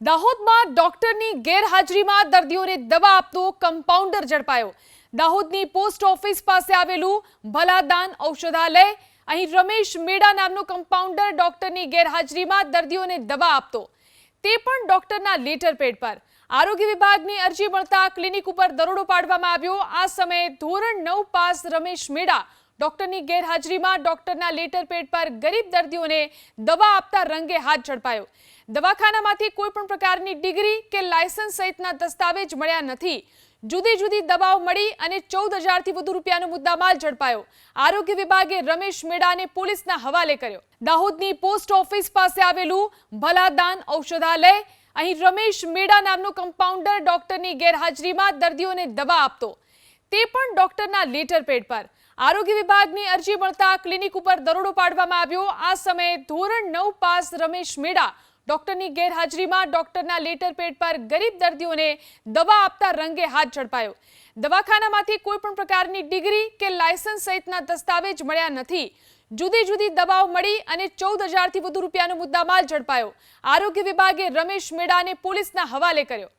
દાહોદમાં ડોક્ટરની ગેરહાજરીમાં દર્દીઓને દવા આપતો કમ્પાઉન્ડર ઝડપાયો। દાહોદની પોસ્ટ ઓફિસ પાસે આવેલું ભલાદાન ઔષધાલય, અહીં રમેશ મેડા નામનો કમ્પાઉન્ડર ડોક્ટરની ગેરહાજરીમાં દર્દીઓને દવા આપતો, તે પણ ડોક્ટરના લેટર પેડ પર। આરોગ્ય વિભાગની અરજી મળતા ક્લિનિક ઉપર દરોડો પાડવામાં આવ્યો। આ સમયે ધોરણ 9 પાસ રમેશ મેડા ડોક્ટરની ગેરહાજરીમાં ડોક્ટરના લેટર પેડ પર ગરીબ દર્દીઓને દવા આપતા રંગે હાથ ઝડપાયો। દવાખાનામાંથી કોઈ પણ પ્રકારની ડિગ્રી કે લાયસન્સ સહિતના દસ્તાવેજ મળ્યા નથી। જુદી જુદી દવાઓ મળી અને 14,000 થી વધુ રૂપિયાનો મુદ્દામાલ ઝડપાયો। આરોગ્ય વિભાગે રમેશ મેડાને પોલીસના હવાલે કર્યો। દાહોદની પોસ્ટ ઓફિસ પાસે આવેલું ભલાદાન ઔષધાલય, અહીં રમેશ મેડા નામનો કમ્પાઉન્ડર ડોક્ટરની ગેરહાજરીમાં દર્દીઓને દવા આપતો, તે પણ ડોક્ટરના લેટર પેડ પર। આરોગ્ય વિભાગની અરજી મળતા ક્લિનિક ઉપર દરોડો પાડવામાં આવ્યો। આ સમયે ધોરણ 9 પાસ રમેશ મેડા ડોક્ટરની ગેરહાજરીમાં ડોક્ટરના લેટર પેડ પર ગરીબ દર્દીઓને દવા આપતા રંગે હાથ ઝડપાયો। દવાખાનામાંથી કોઈ પણ પ્રકારની ડિગ્રી કે લાયસન્સ સહિતના દસ્તાવેજ મળ્યા નથી। જુદી જુદી દવાઓ મળી અને 14,000 થી વધુ રૂપિયાનો મુદ્દામાલ ઝડપાયો। આરોગ્ય વિભાગે રમેશ મેડાને પોલીસના હવાલે કર્યો।